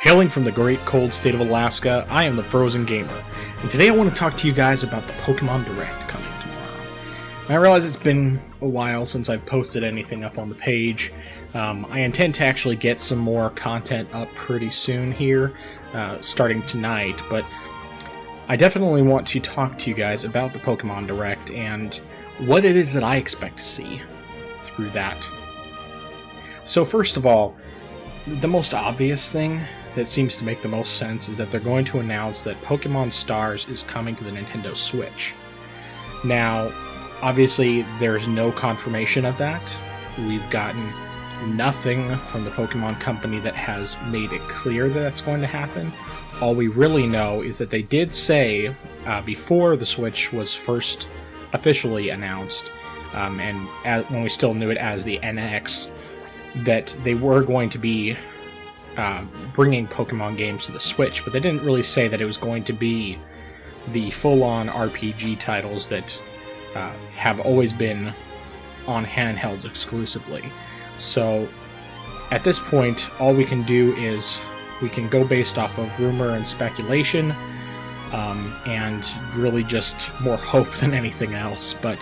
Hailing from the great cold state of Alaska, I am the Frozen Gamer, and today I want to talk to you guys about the Pokemon Direct coming tomorrow. I realize it's been a while since I've posted anything up on the page. I intend to actually get some more content up pretty soon here, starting tonight, but I definitely want to talk to you guys about the Pokemon Direct and what it is that I expect to see through that. So first of all, the most obvious thing that seems to make the most sense is that they're going to announce that Pokemon Stars is coming to the Nintendo Switch. Now, obviously, there's no confirmation of that. We've gotten nothing from the Pokemon Company that has made it clear that that's going to happen. All we really know is that they did say, before the Switch was first officially announced, when we still knew it as the NX, that they were going to be bringing Pokemon games to the Switch, but they didn't really say that it was going to be the full-on RPG titles that have always been on handhelds exclusively. So at this point, all we can do is we can go based off of rumor and speculation, and really just more hope than anything else. But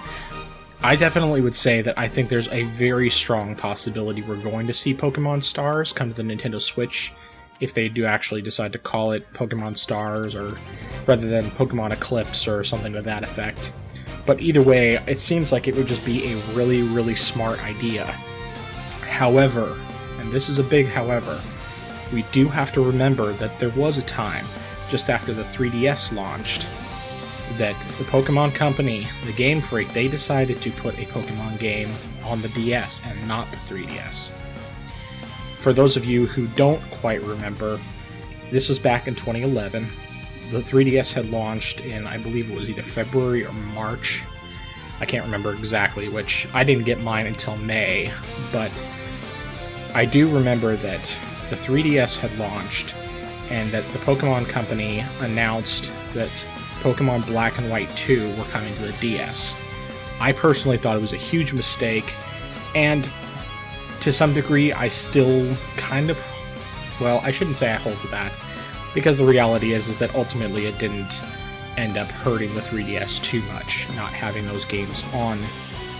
I definitely would say that I think there's a very strong possibility we're going to see Pokemon Stars come to the Nintendo Switch if they do actually decide to call it Pokemon Stars, or rather than Pokemon Eclipse or something to that effect. But either way, it seems like it would just be a really, really smart idea. However, and this is a big however, we do have to remember that there was a time, just after the 3DS launched, that the Pokemon Company, the Game Freak, they decided to put a Pokemon game on the DS and not the 3DS. For those of you who don't quite remember, this was back in 2011. The 3DS had launched in, I believe it was either February or March. I can't remember exactly which. I didn't get mine until May, but I do remember that the 3DS had launched and that the Pokemon Company announced that Pokemon Black and White 2 were coming to the DS. I personally thought it was a huge mistake, and to some degree I still kind of, well, I shouldn't say I hold to that, because the reality is that ultimately it didn't end up hurting the 3DS too much, not having those games on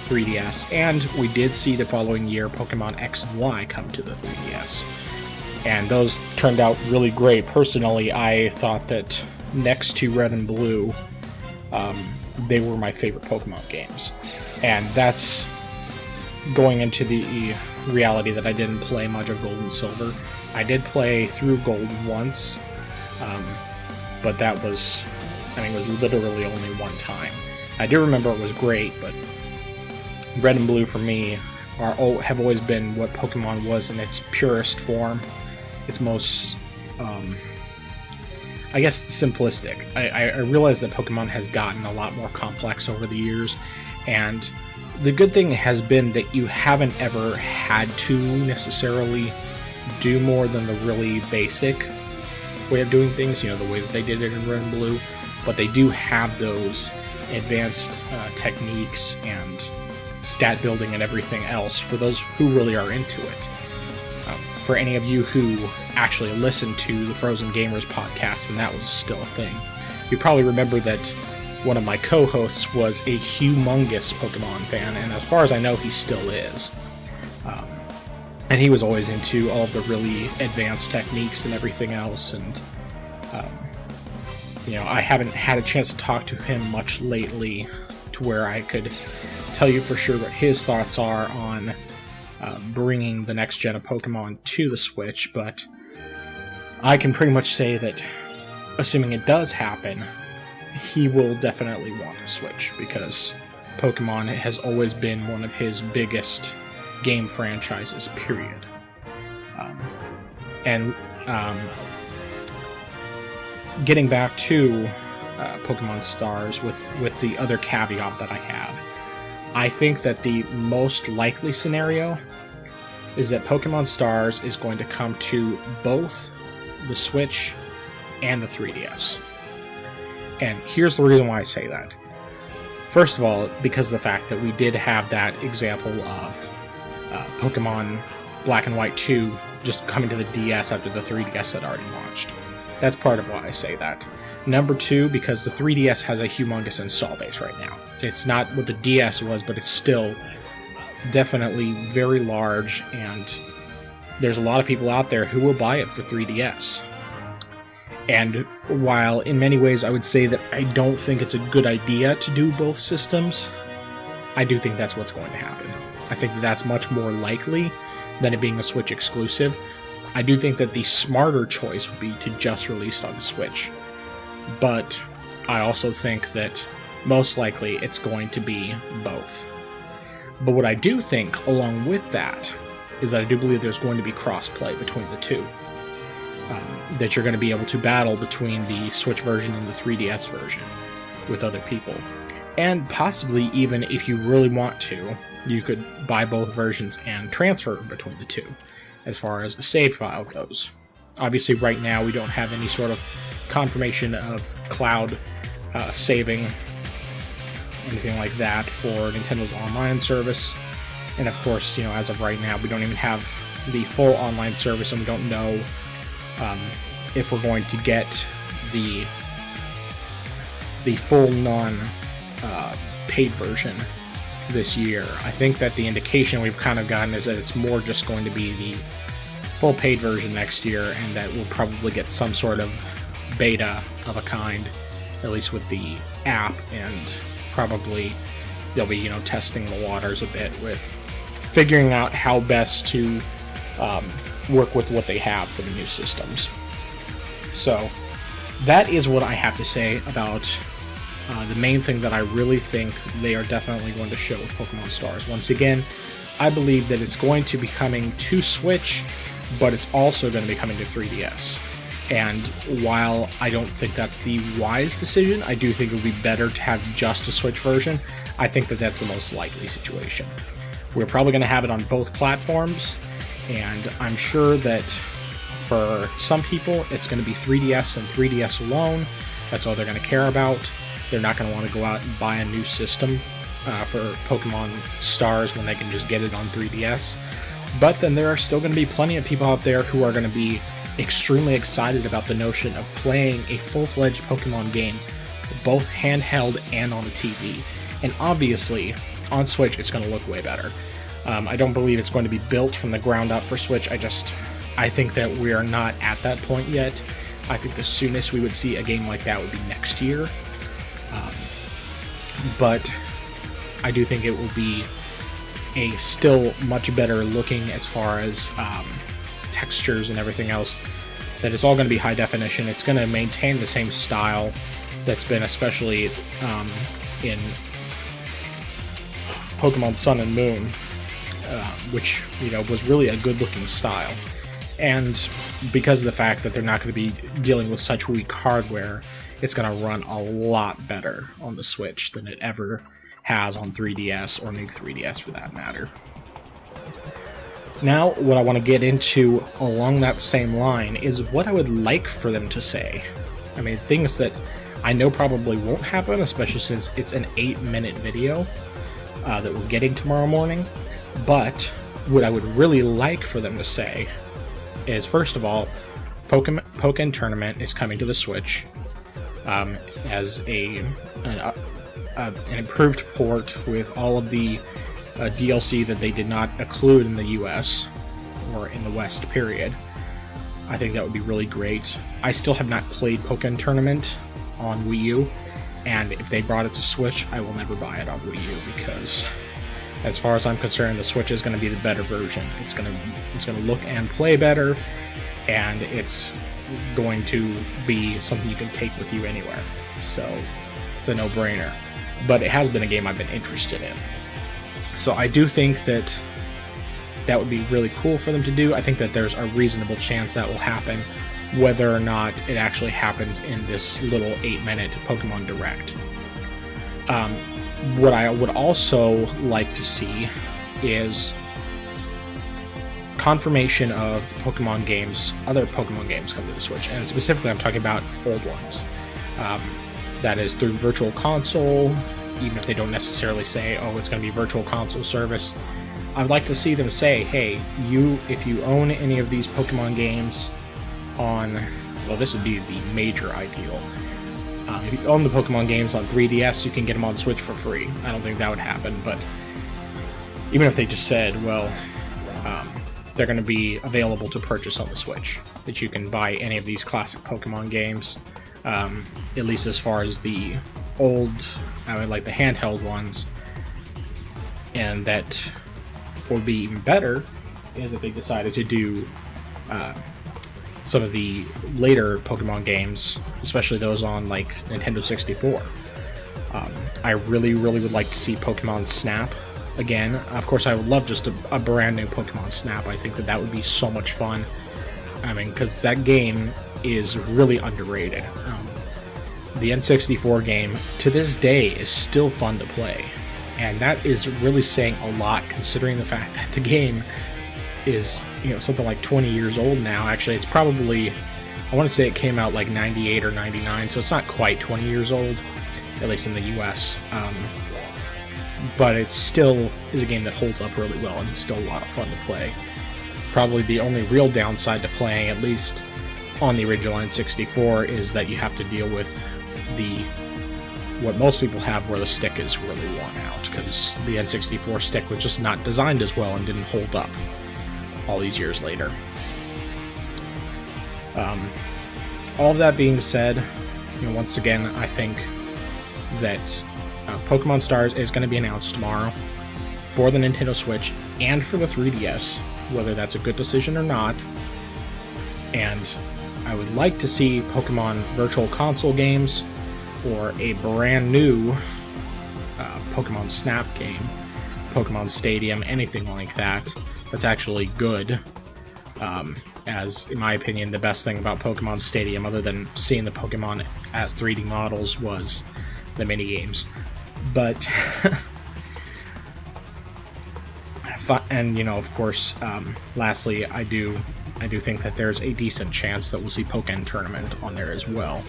3DS, and we did see the following year Pokemon X and Y come to the 3DS, and those turned out really great. Personally, I thought that next to Red and Blue, they were my favorite Pokemon games. And that's going into the reality that I didn't play much of Gold and Silver. I did play through Gold once, but that was, it was literally only one time. I do remember it was great, but Red and Blue for me have always been what Pokemon was in its purest form, its most I guess simplistic. I realize that Pokemon has gotten a lot more complex over the years, and the good thing has been that you haven't ever had to necessarily do more than the really basic way of doing things, the way that they did it in Red and Blue, but they do have those advanced techniques and stat building and everything else for those who really are into it. For any of you who actually listened to the Frozen Gamers podcast when that was still a thing, you probably remember that one of my co-hosts was a humongous Pokemon fan, and as far as I know, he still is. And he was always into all of the really advanced techniques and everything else, and I haven't had a chance to talk to him much lately to where I could tell you for sure what his thoughts are on bringing the next gen of Pokemon to the Switch, but I can pretty much say that, assuming it does happen, he will definitely want to Switch, because Pokemon has always been one of his biggest game franchises, period. Getting back to Pokemon Stars with the other caveat that I have, I think that the most likely scenario is that Pokemon Stars is going to come to both the Switch and the 3DS. And here's the reason why I say that. First of all, because of the fact that we did have that example of Pokemon Black and White 2 just coming to the DS after the 3DS had already launched. That's part of why I say that. Number 2, because the 3DS has a humongous install base right now. It's not what the DS was, but it's still definitely very large, and there's a lot of people out there who will buy it for 3DS. And while in many ways I would say that I don't think it's a good idea to do both systems, I do think that's what's going to happen. I think that's much more likely than it being a Switch exclusive. I do think that the smarter choice would be to just release it on the Switch. But I also think that most likely it's going to be both. But what I do think along with that is that I do believe there's going to be cross-play between the two. That you're going to be able to battle between the Switch version and the 3DS version with other people. And possibly even if you really want to, you could buy both versions and transfer between the two, as far as a save file goes. Obviously right now we don't have any sort of confirmation of cloud saving, anything like that for Nintendo's online service. And of course, as of right now, we don't even have the full online service, and we don't know if we're going to get the full paid version this year. I think that the indication we've kind of gotten is that it's more just going to be the full paid version next year, and that we'll probably get some sort of beta of a kind, at least with the app, and probably they'll be, testing the waters a bit with figuring out how best to work with what they have for the new systems. So that is what I have to say about the main thing that I really think they are definitely going to show with Pokemon Stars. Once again, I believe that it's going to be coming to Switch, but it's also going to be coming to 3DS. And while I don't think that's the wise decision, I do think it would be better to have just a Switch version. I think that that's the most likely situation. We're probably going to have it on both platforms, and I'm sure that for some people it's going to be 3DS and 3DS alone. That's all they're going to care about. They're not going to want to go out and buy a new system for Pokemon Stars when they can just get it on 3DS. But then there are still going to be plenty of people out there who are going to be extremely excited about the notion of playing a full-fledged Pokemon game, both handheld and on a TV. And obviously, on Switch, it's going to look way better. I don't believe it's going to be built from the ground up for Switch. I think that we are not at that point yet. I think the soonest we would see a game like that would be next year. But I do think it will be a still much better looking as far as textures and everything else. That it's all going to be high definition. It's going to maintain the same style that's been especially in Pokemon Sun and Moon, which was really a good looking style. And because of the fact that they're not going to be dealing with such weak hardware, it's going to run a lot better on the Switch than it ever has on 3DS or new 3DS for that matter. Now, what I want to get into along that same line is what I would like for them to say. I mean, things that I know probably won't happen, especially since it's an 8-minute video that we're getting tomorrow morning. But what I would really like for them to say is, first of all, Pokken Tournament is coming to the Switch as an improved port with all of the DLC that they did not include in the US or in the West, period. I think that would be really great. I still have not played Pokken Tournament on Wii U, and if they brought it to Switch, I will never buy it on Wii U, because as far as I'm concerned, the Switch is going to be the better version. It's going to look and play better, and it's going to be something you can take with you anywhere. So it's a no-brainer. But it has been a game I've been interested in. So I do think that that would be really cool for them to do. I think that there's a reasonable chance that will happen, whether or not it actually happens in this little 8-minute Pokemon Direct. What I would also like to see is confirmation of the Pokemon games, other Pokemon games coming to the Switch, and specifically I'm talking about old ones. That is through Virtual Console, even if they don't necessarily say, oh, it's going to be Virtual Console service. I'd like to see them say, hey, if you own any of these Pokemon games on, well, this would be the major ideal. If you own the Pokemon games on 3DS, you can get them on Switch for free. I don't think that would happen, but even if they just said, well, they're going to be available to purchase on the Switch, that you can buy any of these classic Pokemon games, at least as far as the old, like the handheld ones, and that would be even better is if they decided to do some of the later Pokemon games, especially those on like Nintendo 64. I really would like to see Pokemon Snap again. Of course, I would love just a brand new Pokemon Snap. I think that would be so much fun. I mean, because that game is really underrated. The N64 game, to this day, is still fun to play. And that is really saying a lot, considering the fact that the game is, something like 20 years old now. Actually, it's probably, I want to say it came out like 98 or 99, so it's not quite 20 years old, at least in the US. But it still is a game that holds up really well, and it's still a lot of fun to play. Probably the only real downside to playing, at least on the original N64, is that you have to deal with what most people have, where the stick is really worn out, because the N64 stick was just not designed as well and didn't hold up all these years later. All of that being said, once again, I think that Pokemon Stars is going to be announced tomorrow for the Nintendo Switch and for the 3DS, whether that's a good decision or not. And I would like to see Pokemon Virtual Console games, or a brand new Pokemon Snap game, Pokemon Stadium, anything like that, that's actually good. As, in my opinion, the best thing about Pokemon Stadium, other than seeing the Pokemon as 3D models, was the minigames. But, and, of course, lastly, I do think that there's a decent chance that we'll see Pokken Tournament on there as well.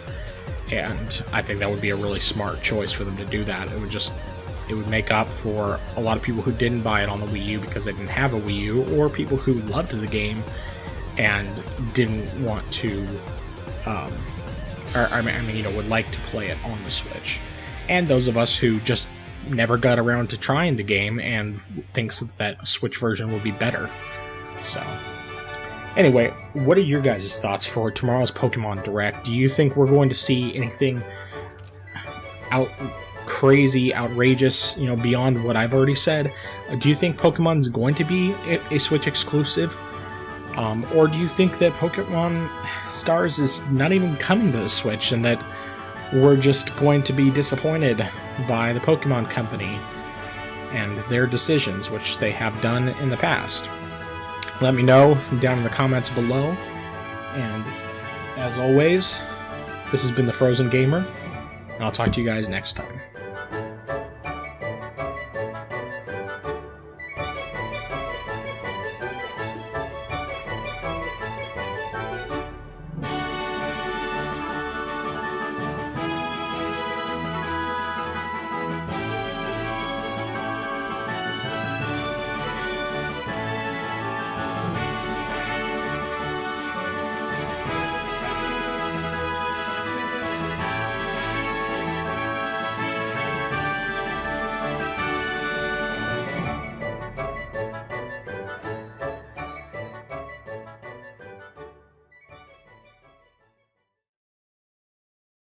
And I think that would be a really smart choice for them to do that. It would make up for a lot of people who didn't buy it on the Wii U because they didn't have a Wii U, or people who loved the game and didn't want to, would like to play it on the Switch. And those of us who just never got around to trying the game and thinks that a Switch version will be better. So, anyway, what are your guys' thoughts for tomorrow's Pokemon Direct? Do you think we're going to see anything crazy, outrageous, beyond what I've already said? Do you think Pokemon's going to be a Switch exclusive? Or do you think that Pokemon Stars is not even coming to the Switch, and that we're just going to be disappointed by the Pokemon Company and their decisions, which they have done in the past? Let me know down in the comments below. And as always, this has been the Frozen Gamer, and I'll talk to you guys next time.